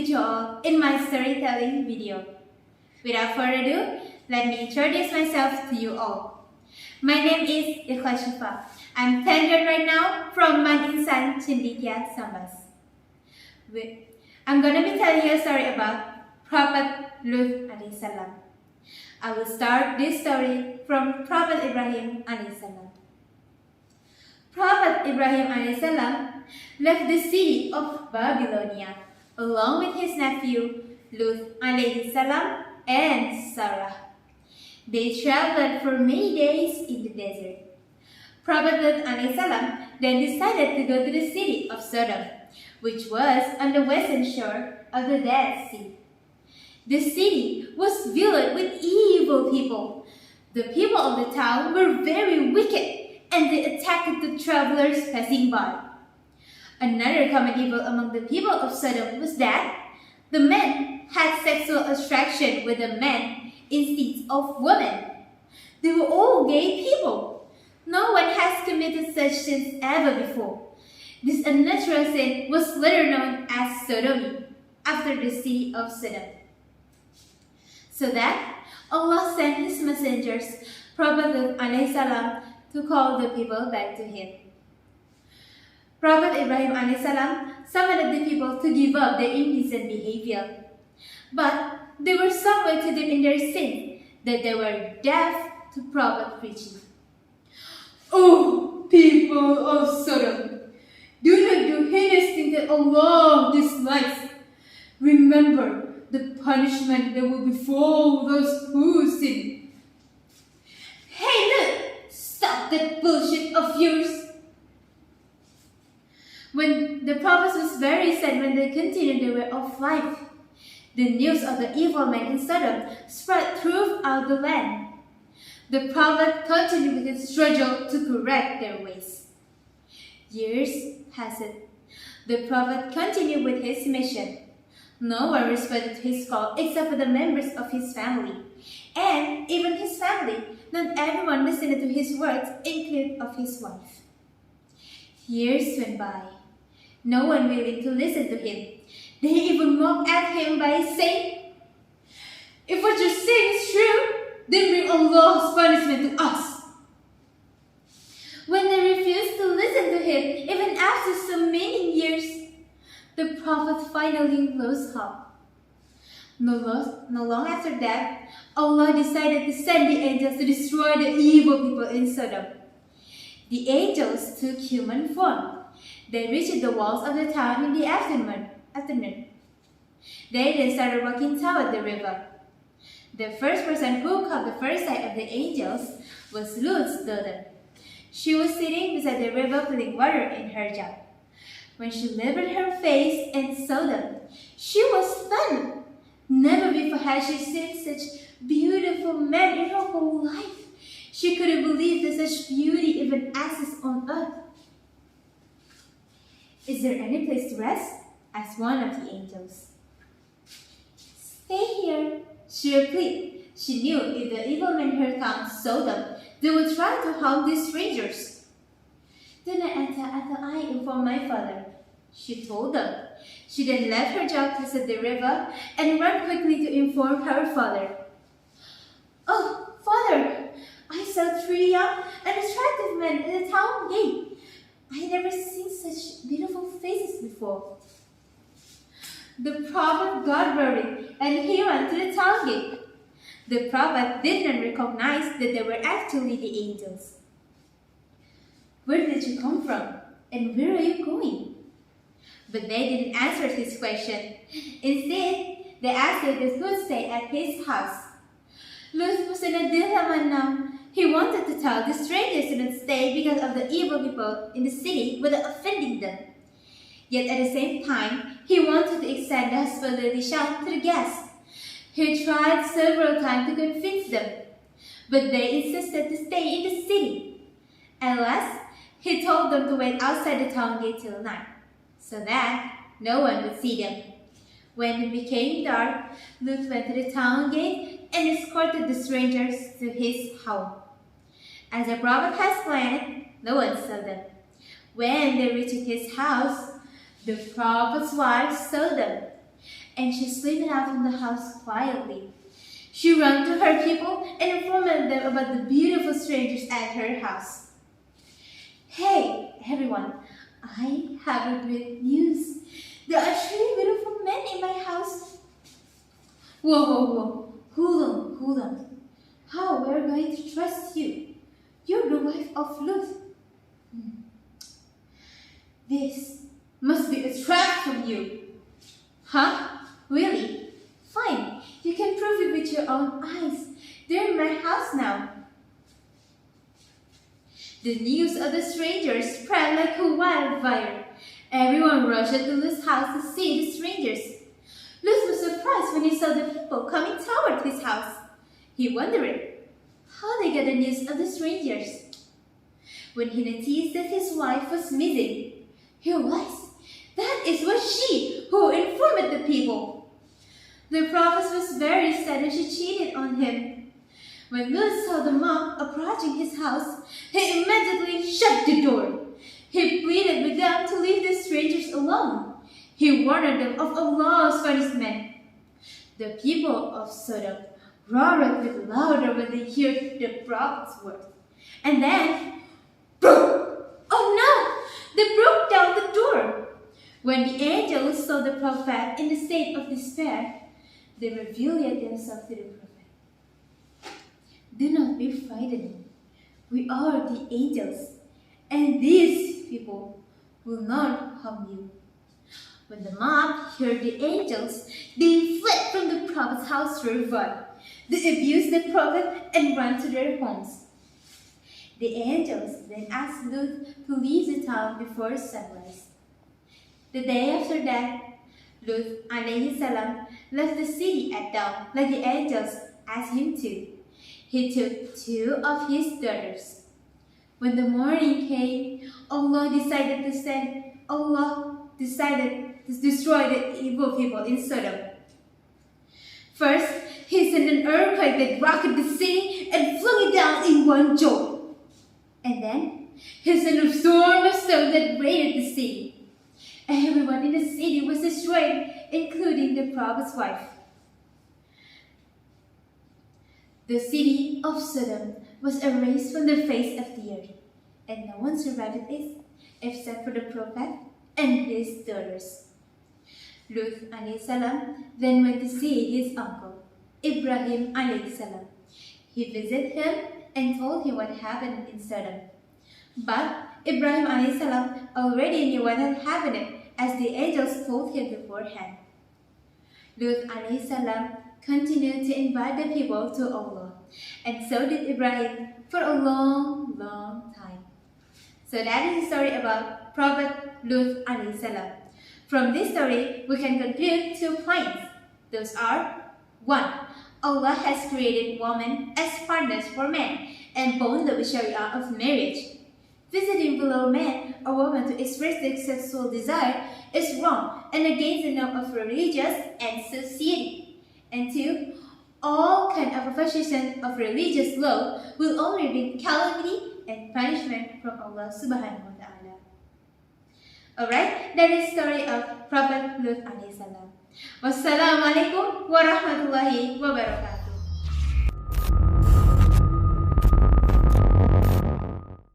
you all in my storytelling video. Without further ado, let me introduce myself to you all. My name is Ikhlas Shifa. I'm 10 years right now from Man Insan Cendekia, Sambas. I'm gonna be telling you a story about Prophet Lut alayhi salam. I will start this story from Prophet Ibrahim alayhi salam. Prophet Ibrahim alayhi salam left the city of Babylonia along with his nephew Lut alayhi salam and Sarah. They traveled for many days in the desert. Prophet Lut alayhi salam then decided to go to the city of Sodom, which was on the western shore of the Dead Sea. The city was filled with evil people. The people of the town were very wicked, and they attacked the travelers passing by. Another common evil among the people of Sodom was that the men had sexual attraction with the men instead of women. They were all gay people. No one has committed such sins ever before. This unnatural sin was later known as sodomy, after the city of Sodom. So that Allah sent His messengers, Prophet Lut alayhi salam, to call the people back to Him. Prophet Ibrahim alayhi salam summoned the people to give up their indecent behavior. But they were so way too deep in their sin that they were deaf to Prophet preaching. "O people of Sodom, do not do heinous things that Allah dislikes. Remember the punishment that will befall those who sin." "Hey, look! Stop that bullshit of yours!" When the prophet was very sad when they continued their way of life, the news of the evil men in Sodom spread throughout the land. The prophet continued with his struggle to correct their ways. Years passed. The prophet continued with his mission. No one responded to his call except for the members of his family. And even his family, not everyone listened to his words, including of his wife. Years went by. No one willing to listen to him. They even mocked at him by saying, "If what you're saying is true, then bring Allah's punishment to us." When they refused to listen to him, even after so many years, the prophet finally lost hope. No long after that, Allah decided to send the angels to destroy the evil people in Sodom. The angels took human form. They reached the walls of the town in the afternoon. They then started walking toward the river. The first person who caught the first sight of the angels was Lut's daughter. She was sitting beside the river putting water in her jug. When she lifted her face and saw them, she was stunned. Never before had she seen such beautiful men in her whole life. She couldn't believe that such beauty even exists on earth. "Is there any place to rest?" asked one of the angels. "Stay here," she replied. She knew if the evil men in her town saw them, they would try to harm these strangers. "Do not enter until I inform my father," she told them. She then left her jug beside the river and ran quickly to inform her father. "Oh, father, I saw 3 young and attractive men at the town gate. I had never seen such beautiful faces before." The prophet got worried and he ran to the town gate. The prophet did not recognize that they were actually the angels. "Where did you come from? And where are you going?" But they didn't answer his question. Instead, they asked if they could stay at his house. Lut was in a dilemma now. He wanted to tell the strangers to not stay because of the evil people in the city without offending them. Yet at the same time, he wanted to extend the hospitality shout to the guests. He tried several times to convince them, but they insisted to stay in the city. At last, he told them to wait outside the town gate till night, so that no one would see them. When it became dark, Lut went to the town gate and escorted the strangers to his home. As the prophet has planned, no one saw them. When they reached his house, the prophet's wife saw them. and she slipped out from the house quietly. She ran to her people and informed them about the beautiful strangers at her house. Hey, everyone, I have a great news. There are three beautiful men in my house. Whoa, whoa, whoa. Hold on. How we're going to trust you? You're the wife of Lut. This must be a trap from you. Huh? Really? Fine. You can prove it with your own eyes. They're in my house now. The news of the strangers spread like a wildfire. Everyone rushed to Lut's house to see the strangers. Lut was surprised when he saw the people coming toward his house. He wondered how they got the news of the strangers. When he noticed that his wife was missing, he realized that it was she who informed the people. The prophet was very sad that she cheated on him. When Lut saw the mob approaching his house, he immediately shut the door. He pleaded with them to leave the strangers alone. He warned them of Allah's punishment. The people of Sodom roared with louder when they heard the prophet's words. And then, oh no! They broke down the door. When the angels saw the prophet in the state of despair, they revealed themselves to the prophet. Do not be frightened. We are the angels, and these people will not harm you. When the mob heard the angels, they fled from the prophet's house to run. They abused the prophet and ran to their homes. The angels then asked Lut to leave the town before sunrise. The day after that, Lut alayhi salam left the city at dawn like the angels asked him to. He took two of his daughters. When the morning came, Allah decided to destroy the evil people in Sodom. First, he sent an earthquake that rocked the city and flung it down in one jolt. And then, he sent a storm of stones that raided the city. Everyone in the city was destroyed, including the prophet's wife. The city of Sodom was erased from the face of the earth, and no one survived it except for the prophet and his daughters. Lut alayhi salam then went to see his uncle, Ibrahim alayhi salam. He visited him and told him what happened in Sodom. But Ibrahim alayhi salam already knew what had happened, as the angels told him beforehand. Lut alayhi salam continued to invite the people to Allah, and so did Ibrahim for a long, long time. So that is the story about Prophet Lut alayhi salam. From this story, we can conclude 2 points. Those are: 1. Allah has created women as partners for men and bound the Sharia of marriage. Visiting below man or woman to express their sexual desire is wrong and against the norm of religious and society. And 2. All kind of opposition of religious law will only bring calamity and punishment from Allah subhanahu wa ta'ala. Alright, that is the story of Prophet Lut alayhi salam. Wassalamu alaikum warahmatullahi wabarakatuh.